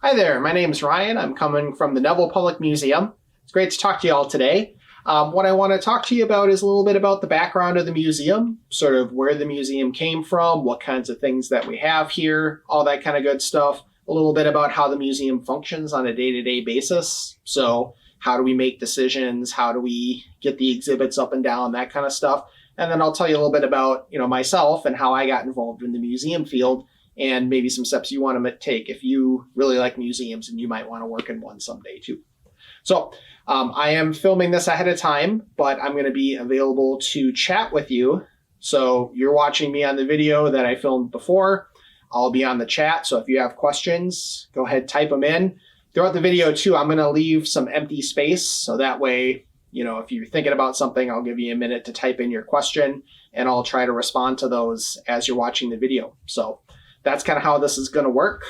Hi there, my name is Ryan. I'm coming from the Neville Public Museum. It's great to talk to you all today. What I want to talk to you about is a little bit about the background of the museum, sort of where the museum came from, what kinds of things that we have here, all that kind of good stuff. A little bit about how the museum functions on a day-to-day basis. So how do we make decisions? How do we get the exhibits up and down, that kind of stuff. And then I'll tell you a little bit about, myself and how I got involved in the museum field, and maybe some steps you want to take if you really like museums and you might want to work in one someday too. So I am filming this ahead of time, but I'm going to be available to chat with you. So you're watching me on the video that I filmed before. I'll be on the chat. So if you have questions, go ahead, type them in. Throughout the video too, I'm going to leave some empty space. So that way, if you're thinking about something, I'll give you a minute to type in your question and I'll try to respond to those as you're watching the video. So that's kind of how this is going to work.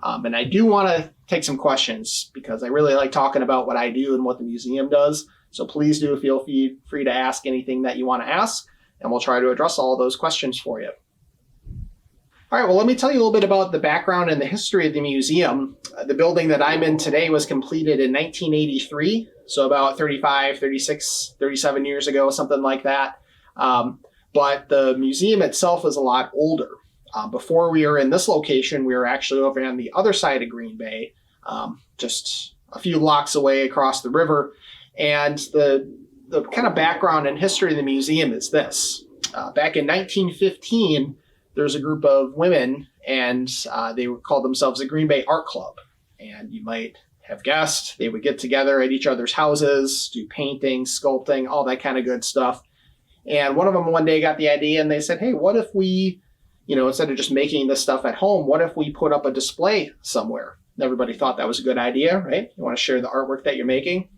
And I do want to take some questions because I really like talking about what I do and what the museum does. So please do feel free to ask anything that you want to ask, and we'll try to address all of those questions for you. All right, well, let me tell you a little bit about the background and the history of the museum. The building that I'm in today was completed in 1983, so about 35, 36, 37 years ago, something like that. But the museum itself is a lot older. Before we were in this location, we were actually over on the other side of Green Bay, just a few blocks away across the river. And the kind of background and history of the museum is this. Back in 1915, there was a group of women, and they called themselves the Green Bay Art Club. And you might have guessed they would get together at each other's houses, do painting, sculpting, all that kind of good stuff. And one of them one day got the idea, and they said, hey, what if we, instead of just making this stuff at home, what if we put up a display somewhere? And everybody thought that was a good idea, right? You want to share the artwork that you're making.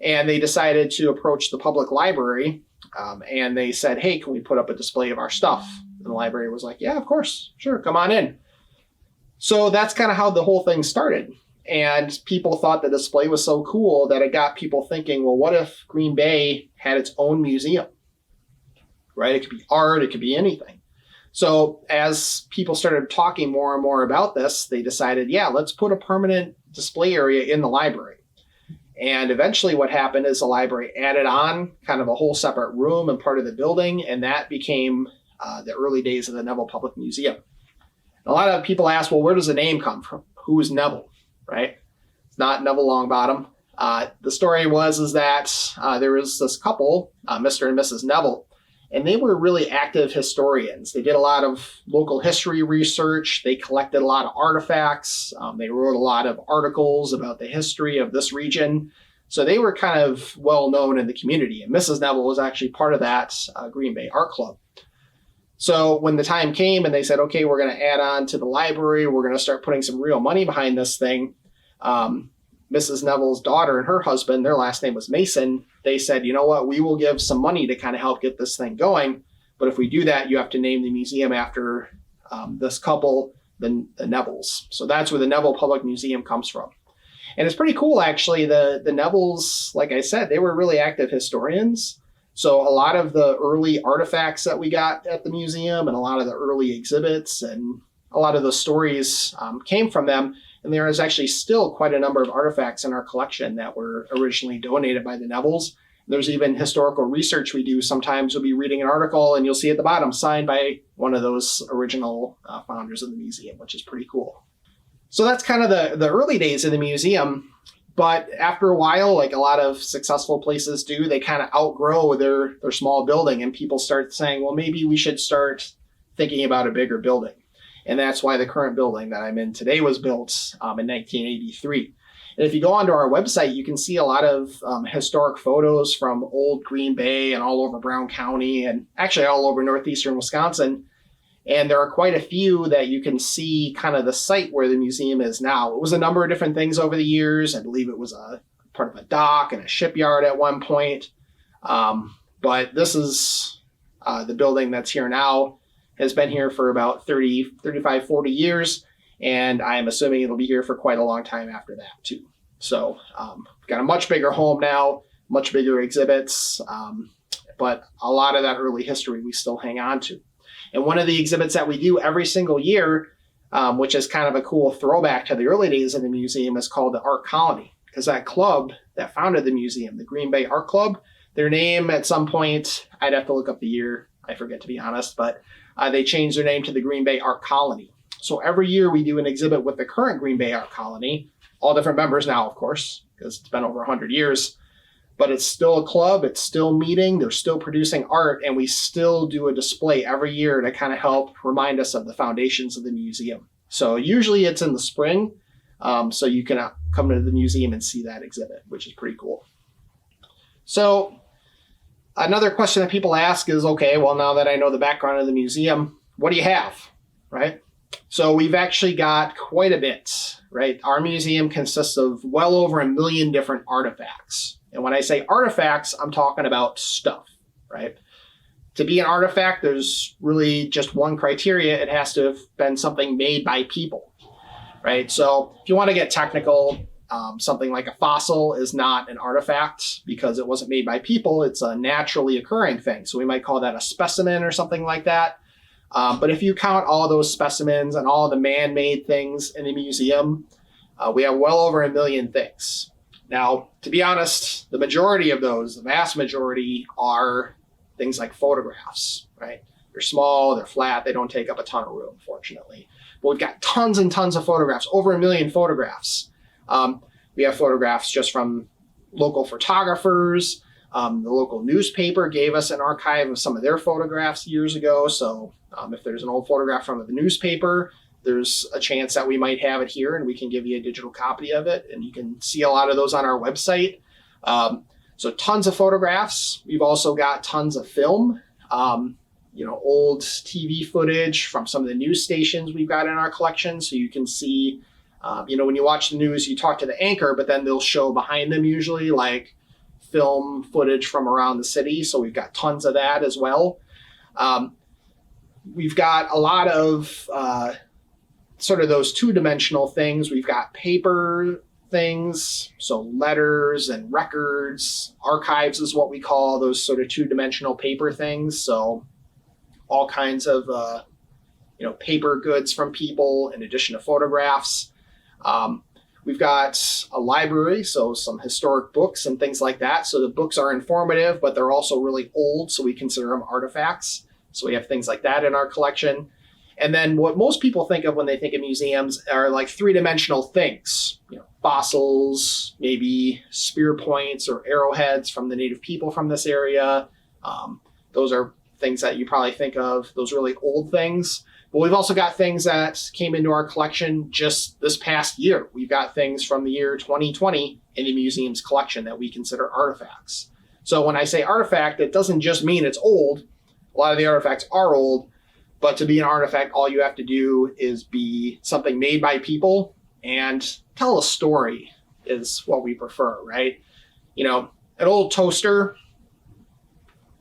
And they decided to approach the public library, and they said, hey, can we put up a display of our stuff? And the library was like, yeah, of course, sure, come on in. So that's kind of how the whole thing started. And people thought the display was so cool that it got people thinking, well, what if Green Bay had its own museum, right? It could be art, it could be anything. So as people started talking more and more about this, they decided, yeah, let's put a permanent display area in the library. And eventually what happened is the library added on kind of a whole separate room and part of the building, and that became the early days of the Neville Public Museum. And a lot of people ask, well, where does the name come from? Who is Neville, right? It's not Neville Longbottom. The story is that there was this couple, Mr. and Mrs. Neville, and they were really active historians. They did a lot of local history research. They collected a lot of artifacts. They wrote a lot of articles about the history of this region. So they were kind of well known in the community. And Mrs. Neville was actually part of that Green Bay Art Club. So when the time came and they said, okay, we're going to add on to the library, we're going to start putting some real money behind this thing. Mrs. Neville's daughter and her husband, their last name was Mason. They said, you know what, we will give some money to kind of help get this thing going. But if we do that, you have to name the museum after this couple, the Nevilles. So that's where the Neville Public Museum comes from. And it's pretty cool, actually. The Nevilles, like I said, they were really active historians. So a lot of the early artifacts that we got at the museum and a lot of the early exhibits and a lot of the stories came from them. And there is actually still quite a number of artifacts in our collection that were originally donated by the Nevilles. There's even historical research we do. Sometimes you'll be reading an article and you'll see at the bottom signed by one of those original founders of the museum, which is pretty cool. So that's kind of the early days of the museum. But after a while, like a lot of successful places do, they kind of outgrow their small building and people start saying, well, maybe we should start thinking about a bigger building. And that's why the current building that I'm in today was built in 1983. And if you go onto our website, you can see a lot of historic photos from old Green Bay and all over Brown County and actually all over northeastern Wisconsin. And there are quite a few that you can see kind of the site where the museum is now. It was a number of different things over the years. I believe it was a part of a dock and a shipyard at one point. But this is the building that's here now. Has been here for about 35, 40 years. And I'm assuming it'll be here for quite a long time after that too. So got a much bigger home now, much bigger exhibits. But a lot of that early history we still hang on to. And one of the exhibits that we do every single year which is kind of a cool throwback to the early days of the museum, is called the Art Colony, because that club that founded the museum, the Green Bay Art Club, their name at some point, I'd have to look up the year, I forget to be honest, but they changed their name to the Green Bay Art Colony. So every year we do an exhibit with the current Green Bay Art Colony, all different members now, of course, because it's been over 100 years, but it's still a club, it's still meeting, they're still producing art, and we still do a display every year to kind of help remind us of the foundations of the museum. So usually it's in the spring, so you can come to the museum and see that exhibit, which is pretty cool. So another question that people ask is, okay, well, now that I know the background of the museum, what do you have, right? So we've actually got quite a bit, right? Our museum consists of well over 1 million different artifacts. And when I say artifacts, I'm talking about stuff, right? To be an artifact, there's really just one criteria. It has to have been something made by people, right? So if you want to get technical, something like a fossil is not an artifact because it wasn't made by people. It's a naturally occurring thing. So we might call that a specimen or something like that. But if you count all those specimens and all the man-made things in the museum, we have well over 1 million things. Now, to be honest, the majority of those, the vast majority, are things like photographs, right? They're small, they're flat, they don't take up a ton of room, fortunately. But we've got tons and tons of photographs, over 1 million photographs. We have photographs just from local photographers. The local newspaper gave us an archive of some of their photographs years ago. So if there's an old photograph from the newspaper, there's a chance that we might have it here and we can give you a digital copy of it. And you can see a lot of those on our website. So tons of photographs. We've also got tons of film, old TV footage from some of the news stations we've got in our collection. So you can see, when you watch the news, you talk to the anchor, but then they'll show behind them usually like film footage from around the city. So we've got tons of that as well. We've got a lot of sort of those two-dimensional things. We've got paper things, so letters and records. Archives is what we call those sort of two-dimensional paper things. So all kinds of paper goods from people in addition to photographs. We've got a library, so some historic books and things like that. So the books are informative, but they're also really old, so we consider them artifacts. So we have things like that in our collection. And then what most people think of when they think of museums are like three-dimensional things, fossils, maybe spear points or arrowheads from the native people from this area. Those are things that you probably think of, those really old things. But we've also got things that came into our collection just this past year. We've got things from the year 2020 in the museum's collection that we consider artifacts. So when I say artifact, it doesn't just mean it's old. A lot of the artifacts are old, but to be an artifact, all you have to do is be something made by people and tell a story is what we prefer, right? An old toaster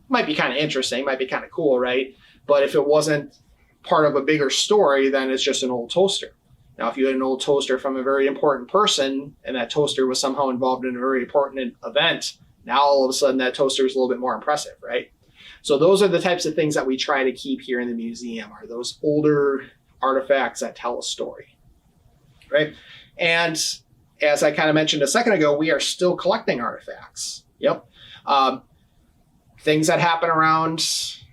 might be kind of interesting, might be kind of cool, right? But if it wasn't part of a bigger story, then it's just an old toaster. Now, if you had an old toaster from a very important person and that toaster was somehow involved in a very important event, now all of a sudden that toaster is a little bit more impressive, right? So those are the types of things that we try to keep here in the museum, are those older artifacts that tell a story, right? And as I kind of mentioned a second ago, we are still collecting artifacts. Yep. Things that happen around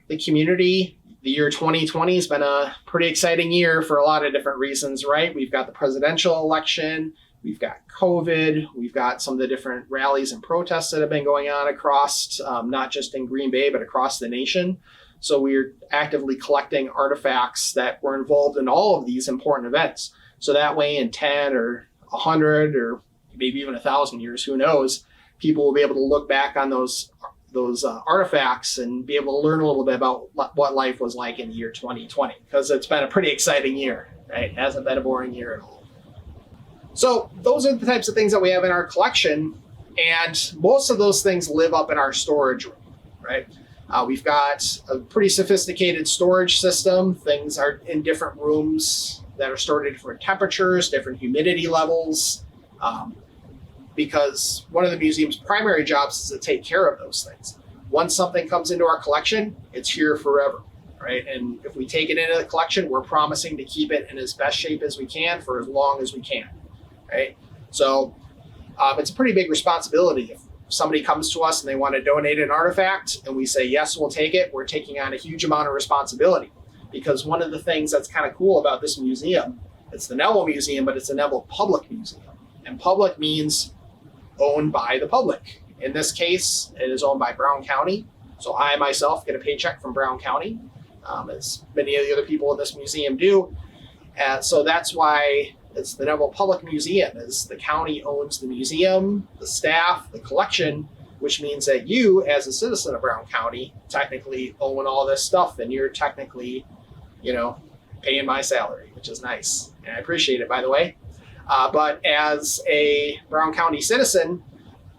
the community. The year 2020 has been a pretty exciting year for a lot of different reasons, right? We've got the presidential election, we've got COVID, we've got some of the different rallies and protests that have been going on across, not just in Green Bay, but across the nation. So we're actively collecting artifacts that were involved in all of these important events. So that way in 10 or 100 or maybe even 1,000 years, who knows, people will be able to look back on those artifacts and be able to learn a little bit about what life was like in the year 2020, because it's been a pretty exciting year, right? It hasn't been a boring year at all. So those are the types of things that we have in our collection, and most of those things live up in our storage room, right? We've got a pretty sophisticated storage system. Things are in different rooms that are stored at different temperatures, different humidity levels, because one of the museum's primary jobs is to take care of those things. Once something comes into our collection, it's here forever, right? And if we take it into the collection, we're promising to keep it in as best shape as we can for as long as we can, right? So it's a pretty big responsibility. If somebody comes to us and they want to donate an artifact and we say, yes, we'll take it, we're taking on a huge amount of responsibility. Because one of the things that's kind of cool about this museum, it's the Neville Museum, but it's the Neville Public Museum. And public means owned by the public. In this case, it is owned by Brown County. So I myself get a paycheck from Brown County, as many of the other people in this museum do. And so that's why it's the Neville Public Museum, is the county owns the museum, the staff, the collection, which means that you, as a citizen of Brown County, technically own all this stuff, and you're technically, paying my salary, which is nice. And I appreciate it, by the way. But as a Brown County citizen,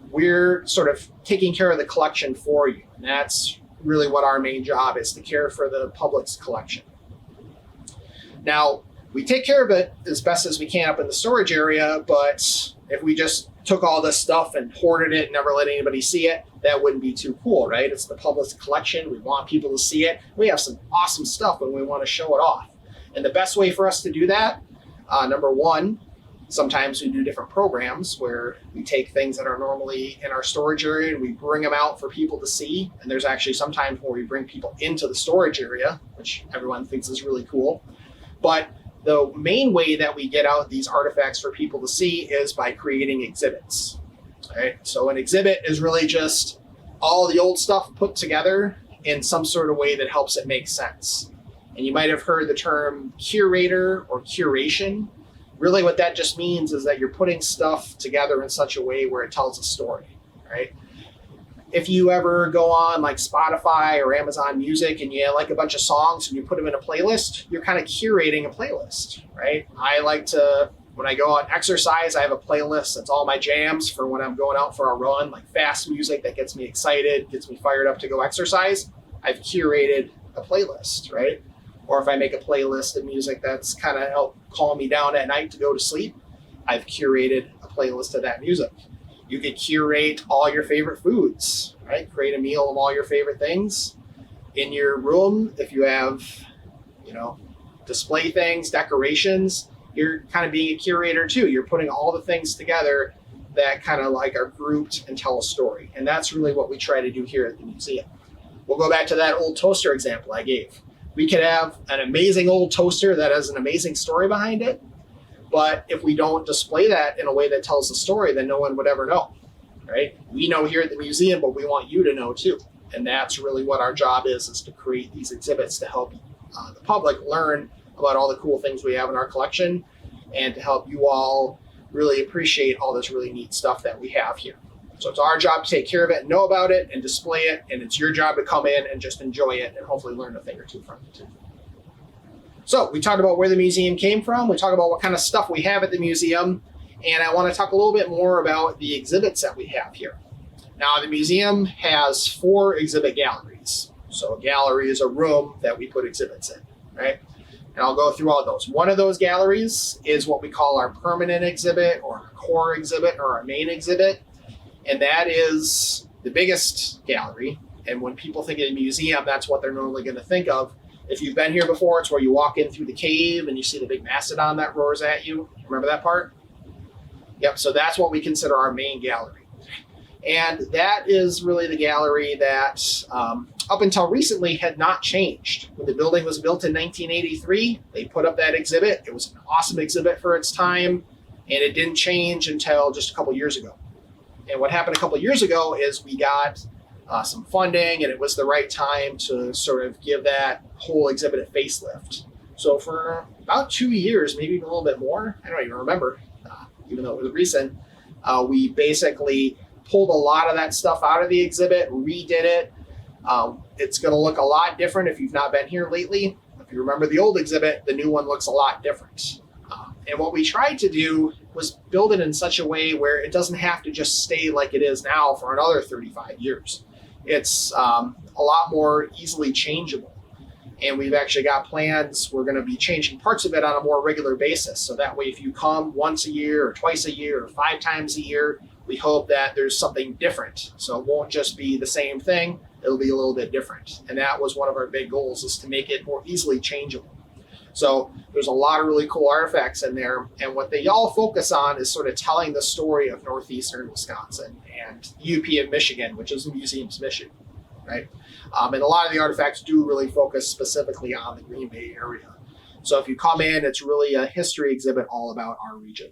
we're sort of taking care of the collection for you. And that's really what our main job is, to care for the public's collection. Now, we take care of it as best as we can up in the storage area, but if we just took all this stuff and hoarded it and never let anybody see it, that wouldn't be too cool, right? It's the public's collection. We want people to see it. We have some awesome stuff and we want to show it off. And the best way for us to do that, number one, sometimes we do different programs where we take things that are normally in our storage area and we bring them out for people to see. And there's actually sometimes where we bring people into the storage area, which everyone thinks is really cool. But the main way that we get out these artifacts for people to see is by creating exhibits. Right? So an exhibit is really just all the old stuff put together in some sort of way that helps it make sense. And you might have heard the term curator or curation. Really what that just means is that you're putting stuff together in such a way where it tells a story, right? If you ever go on like Spotify or Amazon Music and you like a bunch of songs and you put them in a playlist, you're kind of curating a playlist, right? I like to, when I go out and exercise, I have a playlist that's all my jams for when I'm going out for a run, like fast music that gets me excited, gets me fired up to go exercise. I've curated a playlist, right? Or if I make a playlist of music that's kind of help calm me down at night to go to sleep, I've curated a playlist of that music. You could curate all your favorite foods, right? Create a meal of all your favorite things in your room. If you have, display things, decorations, you're kind of being a curator too. You're putting all the things together that kind of like are grouped and tell a story. And that's really what we try to do here at the museum. We'll go back to that old toaster example I gave. We could have an amazing old toaster that has an amazing story behind it. But if we don't display that in a way that tells the story, then no one would ever know, right? We know here at the museum, but we want you to know too. And that's really what our job is to create these exhibits to help the public learn about all the cool things we have in our collection and to help you all really appreciate all this really neat stuff that we have here. So it's our job to take care of it, know about it, and display it. And it's your job to come in and just enjoy it and hopefully learn a thing or two from it too. So we talked about where the museum came from. We talked about what kind of stuff we have at the museum. And I want to talk a little bit more about the exhibits that we have here. Now, the museum has 4 exhibit galleries. So a gallery is a room that we put exhibits in, right? And I'll go through all those. One of those galleries is what we call our permanent exhibit or our core exhibit or our main exhibit. And that is the biggest gallery. And when people think of a museum, that's what they're normally going to think of. If you've been here before, it's where you walk in through the cave and you see the big mastodon that roars at you. Remember that part? Yep, so that's what we consider our main gallery. And that is really the gallery that up until recently had not changed. When the building was built in 1983, they put up that exhibit. It was an awesome exhibit for its time, and it didn't change until just a couple years ago. And what happened a couple years ago is we got some funding, and it was the right time to sort of give that whole exhibit a facelift. So for about 2 years, maybe even a little bit more, I don't even remember, even though it was recent, we basically pulled a lot of that stuff out of the exhibit, redid it. It's going to look a lot different if you've not been here lately. If you remember the old exhibit, the new one looks a lot different. And what we tried to do was build it in such a way where it doesn't have to just stay like it is now for another 35 years. It's a lot more easily changeable. And we've actually got plans. We're going to be changing parts of it on a more regular basis. So that way, if you come once a year or twice a year or 5 times a year, we hope that there's something different. So it won't just be the same thing. it'll be a little bit different. And that was one of our big goals, is to make it more easily changeable. So there's a lot of really cool artifacts in there. And what they all focus on is sort of telling the story of northeastern Wisconsin and UP of Michigan, which is the museum's mission, right? And a lot of the artifacts do really focus specifically on the Green Bay area. So if you come in, it's really a history exhibit all about our region.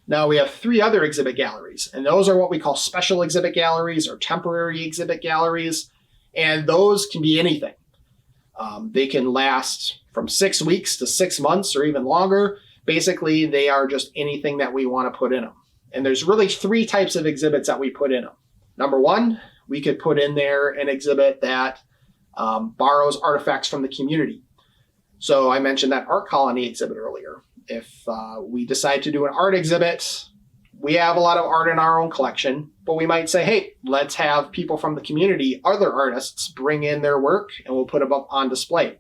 Now we have 3 other exhibit galleries, and those are what we call special exhibit galleries or temporary exhibit galleries. And those can be anything. They can last from 6 weeks to 6 months or even longer. Basically, they are just anything that we want to put in them. And there's really 3 types of exhibits that we put in them. Number 1, we could put in there an exhibit that borrows artifacts from the community. So I mentioned that art colony exhibit earlier. If we decide to do an art exhibit, we have a lot of art in our own collection, but we might say, hey, let's have people from the community, other artists, bring in their work and we'll put them up on display.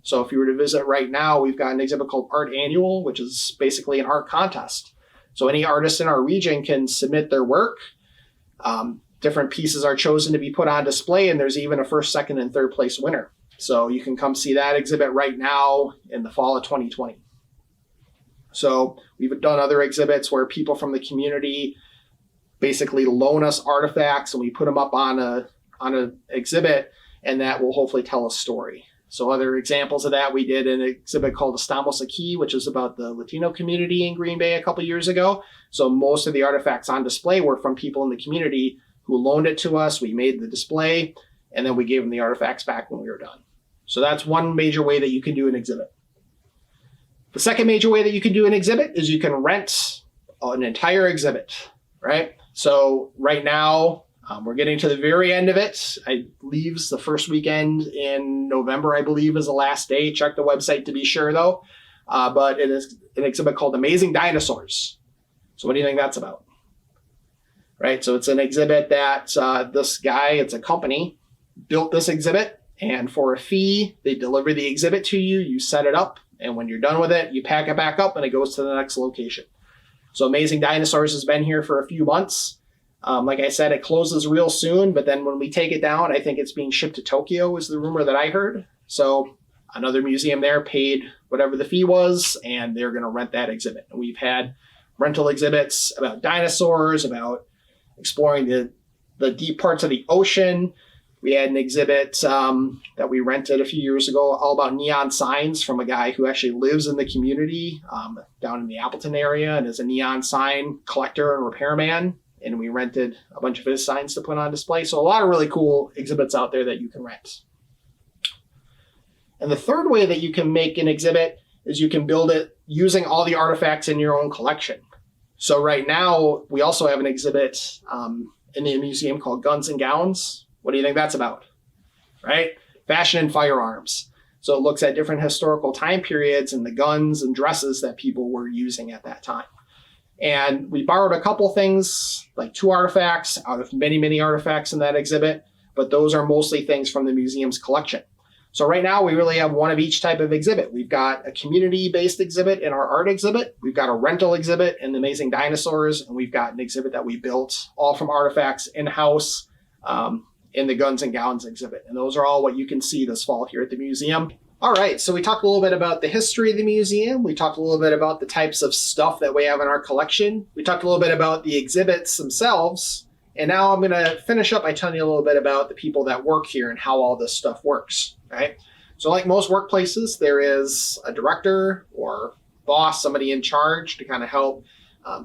So if you were to visit right now, we've got an exhibit called Art Annual, which is basically an art contest. So any artist in our region can submit their work. Different pieces are chosen to be put on display, and there's even a first, second, and third place winner. So you can come see that exhibit right now in the fall of 2020. So we've done other exhibits where people from the community basically loan us artifacts and we put them up on an exhibit, and that will hopefully tell a story. So other examples of that, we did an exhibit called Estamos Aquí, which is about the Latino community in Green Bay a couple years ago. So most of the artifacts on display were from people in the community who loaned it to us. We made the display, and then we gave them the artifacts back when we were done. So that's one major way that you can do an exhibit. The second major way that you can do an exhibit is you can rent an entire exhibit, right? So right now, we're getting to the very end of it. I believe it's the first weekend in November, I believe, is the last day. Check the website to be sure, though. But it is an exhibit called Amazing Dinosaurs. So what do you think that's about? Right? So it's an exhibit that this guy, it's a company, built this exhibit. And for a fee, they deliver the exhibit to you. You set it up. And when you're done with it, you pack it back up and it goes to the next location. So Amazing Dinosaurs has been here for a few months. Like I said, it closes real soon, but then when we take it down, I think it's being shipped to Tokyo is the rumor that I heard. So another museum there paid whatever the fee was, and they're going to rent that exhibit. And we've had rental exhibits about dinosaurs, about exploring the deep parts of the ocean. We had an exhibit that we rented a few years ago all about neon signs from a guy who actually lives in the community down in the Appleton area and is a neon sign collector and repairman. And we rented a bunch of his signs to put on display. So a lot of really cool exhibits out there that you can rent. And the third way that you can make an exhibit is you can build it using all the artifacts in your own collection. So right now, we also have an exhibit in the museum called Guns and Gowns. What do you think that's about? Right? Fashion and firearms. So it looks at different historical time periods and the guns and dresses that people were using at that time. And we borrowed a couple things, like 2 artifacts out of many, many artifacts in that exhibit, but those are mostly things from the museum's collection. So right now we really have one of each type of exhibit. We've got a community-based exhibit in our art exhibit. We've got a rental exhibit in the Amazing Dinosaurs, and we've got an exhibit that we built all from artifacts in-house in the Guns and Gowns exhibit. And those are all what you can see this fall here at the museum. All right, so we talked a little bit about the history of the museum. We talked a little bit about the types of stuff that we have in our collection. We talked a little bit about the exhibits themselves. And now I'm going to finish up by telling you a little bit about the people that work here and how all this stuff works, right? So like most workplaces, there is a director or boss, somebody in charge to kind of help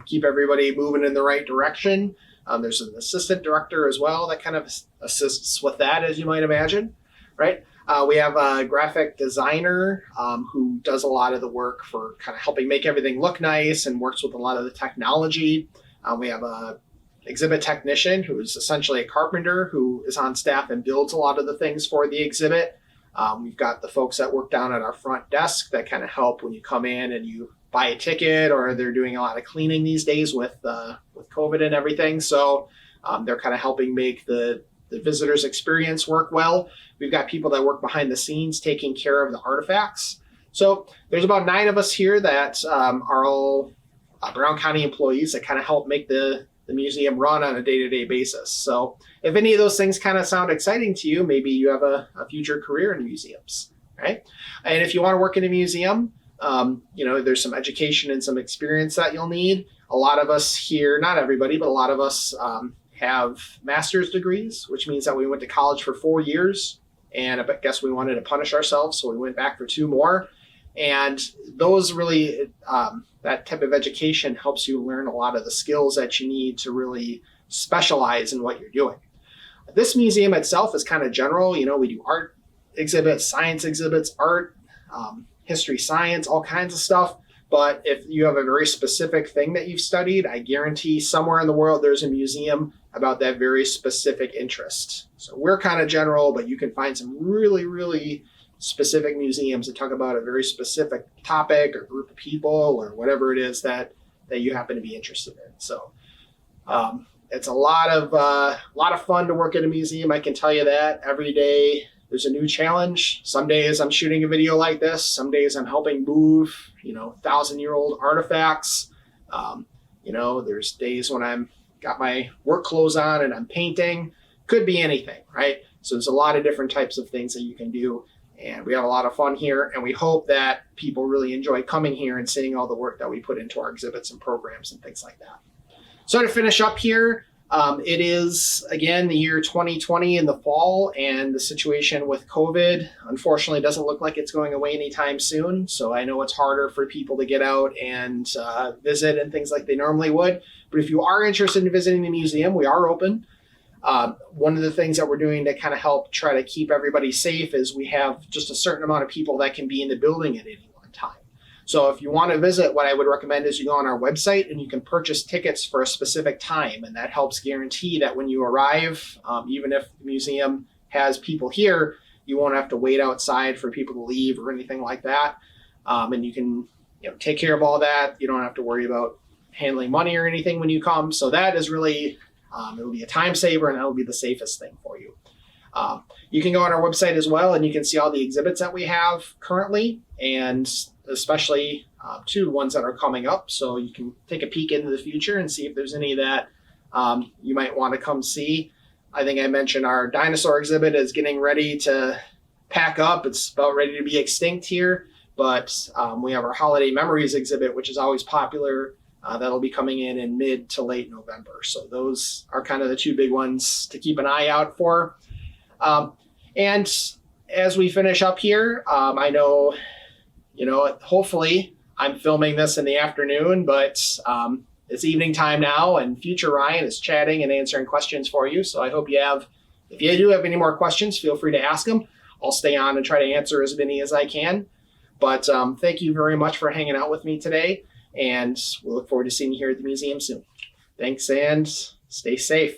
keep everybody moving in the right direction. There's an assistant director as well that kind of assists with that, as you might imagine, right? We have a graphic designer who does a lot of the work for kind of helping make everything look nice and works with a lot of the technology. We have a exhibit technician who is essentially a carpenter who is on staff and builds a lot of the things for the exhibit. We've got the folks that work down at our front desk that kind of help when you come in and you buy a ticket, or they're doing a lot of cleaning these days with COVID and everything. So they're kind of helping make the visitor's experience work well. We've got people that work behind the scenes taking care of the artifacts. So there's about 9 of us here that are all Brown County employees that kind of help make the the museum run on a day-to-day basis. So if any of those things kind of sound exciting to you, maybe you have a future career in museums, right? And if you want to work in a museum, there's some education and some experience that you'll need. A lot of us here, not everybody, but a lot of us have master's degrees, which means that we went to college for 4 years, and I guess we wanted to punish ourselves, so we went back for 2 more. And those really, that type of education helps you learn a lot of the skills that you need to really specialize in what you're doing. This museum itself is kind of general. We do art exhibits, science exhibits, art, history, science, all kinds of stuff. But if you have a very specific thing that you've studied, I guarantee somewhere in the world there's a museum about that very specific interest. So we're kind of general, but you can find some really, really specific museums that talk about a very specific topic or group of people or whatever it is that you happen to be interested in. So it's a lot of fun to work at a museum. I can tell you that. Every day there's a new challenge. Some days I'm shooting a video like this. Some days I'm helping move, 1,000-year-old artifacts. There's days when I'm got my work clothes on and I'm painting. Could be anything, right? So there's a lot of different types of things that you can do. And we have a lot of fun here. And we hope that people really enjoy coming here and seeing all the work that we put into our exhibits and programs and things like that. So to finish up here, it is, again, the year 2020 in the fall, and the situation with COVID, unfortunately, doesn't look like it's going away anytime soon. So I know it's harder for people to get out and visit and things like they normally would. But if you are interested in visiting the museum, we are open. One of the things that we're doing to kind of help try to keep everybody safe is we have just a certain amount of people that can be in the building at any one time. So if you want to visit, what I would recommend is you go on our website and you can purchase tickets for a specific time. And that helps guarantee that when you arrive, even if the museum has people here, you won't have to wait outside for people to leave or anything like that. And you can take care of all that. You don't have to worry about handling money or anything when you come. So that is really, it'll be a time saver, and that'll be the safest thing for you. You can go on our website as well, and you can see all the exhibits that we have currently, and especially two ones that are coming up. So you can take a peek into the future and see if there's any that you might want to come see. I think I mentioned our dinosaur exhibit is getting ready to pack up. It's about ready to be extinct here, but we have our holiday memories exhibit, which is always popular. That'll be coming in mid to late November. So those are kind of the two big ones to keep an eye out for. And as we finish up here, I know, hopefully I'm filming this in the afternoon, but it's evening time now, and future Ryan is chatting and answering questions for you. So I hope if you do have any more questions, feel free to ask them. I'll stay on and try to answer as many as I can. But thank you very much for hanging out with me today. And we'll look forward to seeing you here at the museum soon. Thanks, and stay safe.